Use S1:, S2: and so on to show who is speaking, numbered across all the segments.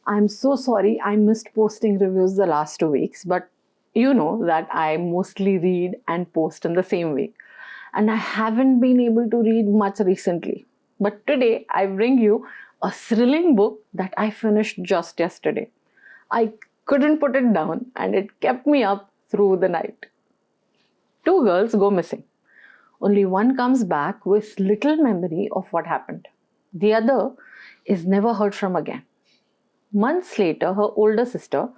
S1: I'm so sorry I missed posting reviews the last 2 weeks, but you know that I mostly read and post in the same week. And I haven't been able to read much recently. But today I bring you a thrilling book that I finished just yesterday. I couldn't put it down and it kept me up through the night. Two girls go missing. Only one comes back with little memory of what happened. The other is never heard from again. Months later, her older sister,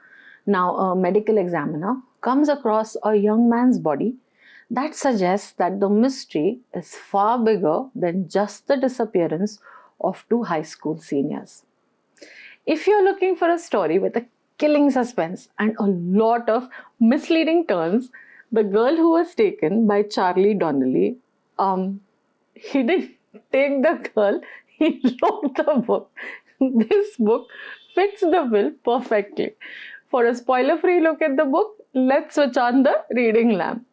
S1: now a medical examiner, comes across a young man's body that suggests that the mystery is far bigger than just the disappearance of two high school seniors. If you're looking for a story with a killing suspense and a lot of misleading turns, The Girl Who Was Taken by Charlie Donlea, he didn't take the girl, he wrote the book. This book fits the bill perfectly. For a spoiler-free look at the book, let's switch on the reading lamp.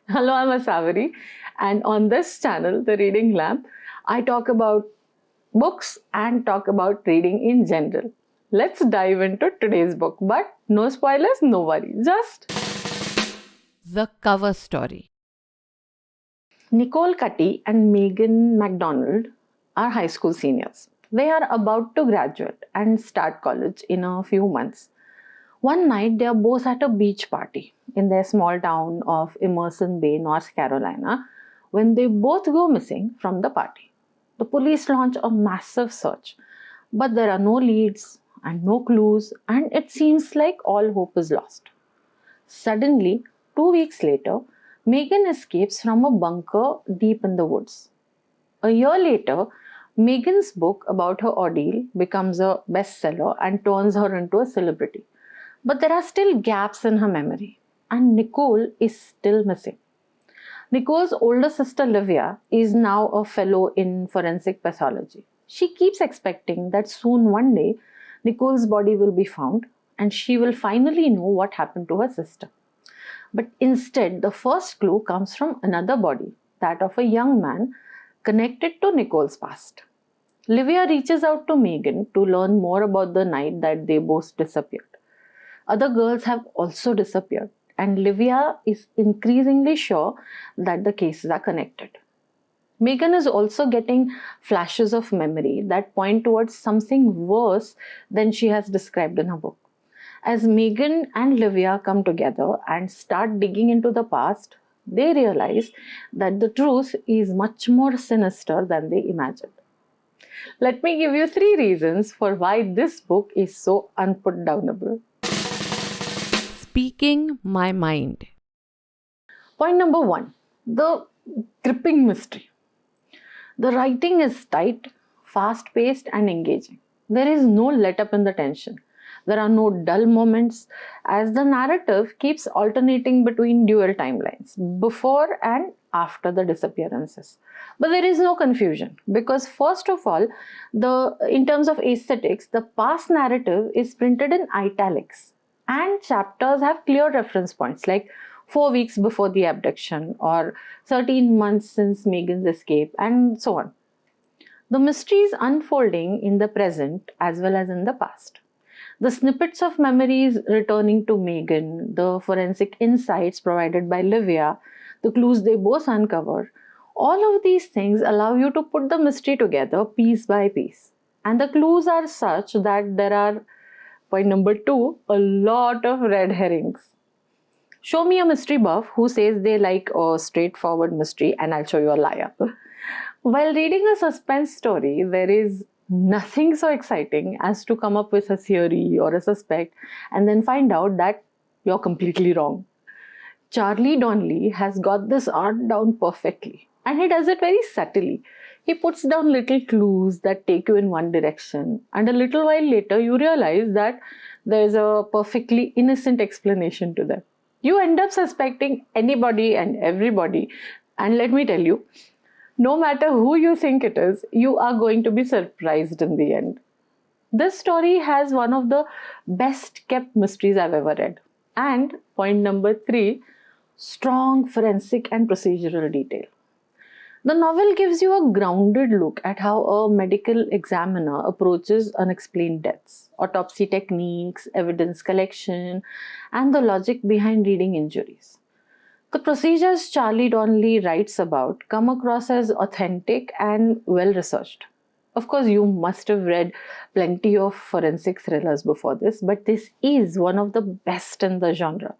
S1: Hello, I'm Asaveri, and on this channel, The Reading Lamp, I talk about books and talk about reading in general. Let's dive into today's book, but no spoilers, no worry, just
S2: The cover story.
S1: Nicole Cutty and Megan McDonald are high school seniors. They are about to graduate and start college in a few months. One night, they are both at a beach party in their small town of Emerson Bay, North Carolina, when they both go missing from the party. The police launch a massive search, but there are no leads and no clues, and it seems like all hope is lost. Suddenly, 2 weeks later, Megan escapes from a bunker deep in the woods. A year later, Megan's book about her ordeal becomes a bestseller and turns her into a celebrity. But there are still gaps in her memory, and Nicole is still missing. Nicole's older sister Livia is now a fellow in forensic pathology. She keeps expecting that soon one day Nicole's body will be found and she will finally know what happened to her sister. But instead, the first clue comes from another body, that of a young man connected to Nicole's past. Livia reaches out to Megan to learn more about the night that they both disappeared. Other girls have also disappeared, and Livia is increasingly sure that the cases are connected. Megan is also getting flashes of memory that point towards something worse than she has described in her book. As Megan and Livia come together and start digging into the past, they realize that the truth is much more sinister than they imagined. Let me give you 3 reasons for why this book is so unputdownable.
S2: Speaking my mind.
S1: Point number 1, the gripping mystery. The writing is tight, fast-paced and engaging. There is no let-up in the tension. There are no dull moments, as the narrative keeps alternating between dual timelines, before and after the disappearances. But there is no confusion, because first of all, in terms of aesthetics, the past narrative is printed in italics, and chapters have clear reference points like 4 weeks before the abduction or 13 months since Megan's escape, and so on. The mystery is unfolding in the present as well as in the past. The snippets of memories returning to Megan, the forensic insights provided by Livia, the clues they both uncover, all of these things allow you to put the mystery together piece by piece. And the clues are such that there are, point number 2, a lot of red herrings. Show me a mystery buff who says they like a straightforward mystery and I'll show you a liar. While reading a suspense story, there is nothing so exciting as to come up with a theory or a suspect and then find out that you're completely wrong. Charlie Donlea has got this art down perfectly, and he does it very subtly. He puts down little clues that take you in one direction, and a little while later you realize that there's a perfectly innocent explanation to them. You end up suspecting anybody and everybody, and let me tell you, no matter who you think it is, you are going to be surprised in the end. This story has one of the best kept mysteries I've ever read. And point number 3, strong forensic and procedural detail. The novel gives you a grounded look at how a medical examiner approaches unexplained deaths, autopsy techniques, evidence collection, and the logic behind reading injuries. The procedures Charlie Donlea writes about come across as authentic and well researched. Of course, you must have read plenty of forensic thrillers before this, but this is one of the best in the genre.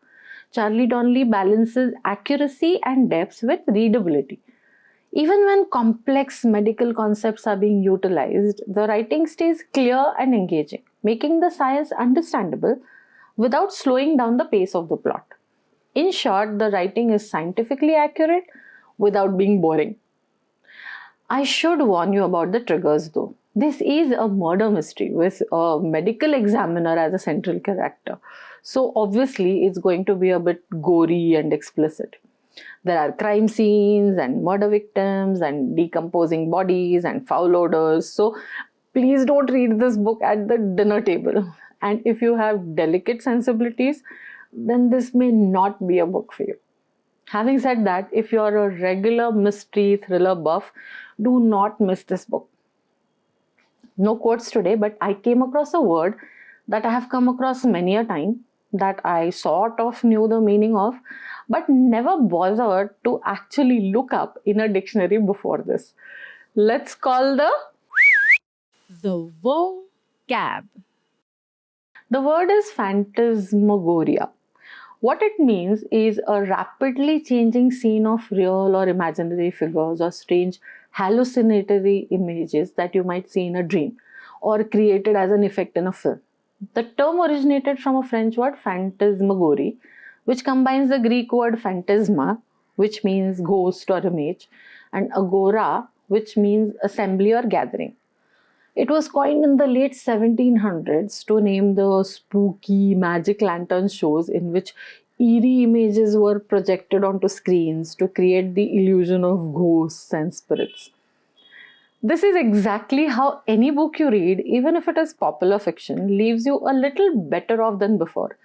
S1: Charlie Donlea balances accuracy and depth with readability. Even when complex medical concepts are being utilized, the writing stays clear and engaging, making the science understandable without slowing down the pace of the plot. In short, the writing is scientifically accurate without being boring. I should warn you about the triggers though. This is a murder mystery with a medical examiner as a central character. So obviously it's going to be a bit gory and explicit. There are crime scenes and murder victims and decomposing bodies and foul odors. So please don't read this book at the dinner table. And if you have delicate sensibilities, then this may not be a book for you. Having said that, if you are a regular mystery thriller buff, do not miss this book. No quotes today, but I came across a word that I have come across many a time that I sort of knew the meaning of, but never bothered to actually look up in a dictionary before this. Let's call the
S2: VoCab.
S1: The word is phantasmagoria. What it means is a rapidly changing scene of real or imaginary figures or strange hallucinatory images that you might see in a dream or created as an effect in a film. The term originated from a French word phantasmagorie, which combines the Greek word phantasma, which means ghost or image, and agora, which means assembly or gathering. It was coined in the late 1700s to name the spooky magic lantern shows in which eerie images were projected onto screens to create the illusion of ghosts and spirits. This is exactly how any book you read, even if it is popular fiction, leaves you a little better off than before.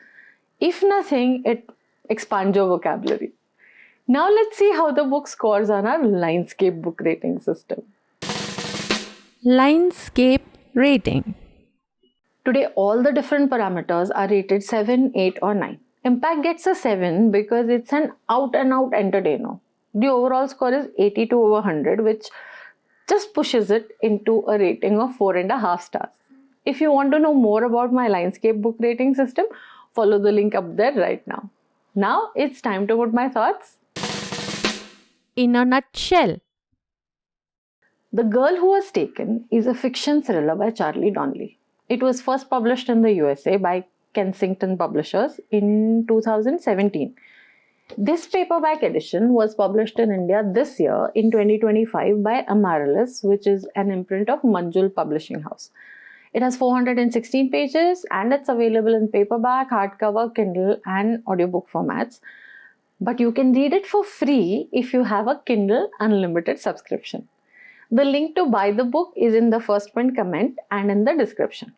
S1: If nothing, it expands your vocabulary. Now let's see how the book scores on our LINEDSCAPE book rating system.
S2: LINEDSCAPE Rating.
S1: Today, all the different parameters are rated 7, 8 or 9. Impact gets a 7 because it's an out and out entertainer. The overall score is 82 over 100, which just pushes it into a rating of 4.5 stars. If you want to know more about my LINEDSCAPE book rating system, follow the link up there right now. Now it's time to put my thoughts
S2: In a nutshell.
S1: The Girl Who Was Taken is a fiction thriller by Charlie Donlea. It was first published in the USA by Kensington Publishers in 2017. This paperback edition was published in India this year in 2025 by Amaryllis, which is an imprint of Manjul Publishing House. It has 416 pages and it's available in paperback, hardcover, Kindle and audiobook formats. But you can read it for free if you have a Kindle Unlimited subscription. The link to buy the book is in the first pinned comment and in the description.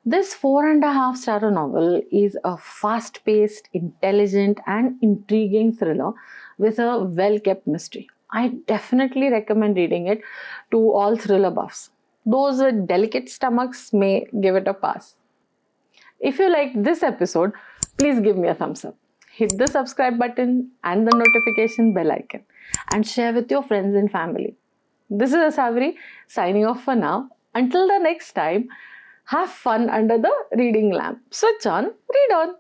S1: This 4.5 star novel is a fast-paced, intelligent and intriguing thriller with a well-kept mystery. I definitely recommend reading it to all thriller buffs. Those with delicate stomachs may give it a pass. If you liked this episode, please give me a thumbs up. Hit the subscribe button and the notification bell icon and share with your friends and family. This is Asavri signing off for now. Until the next time, have fun under the reading lamp. Switch on, read on.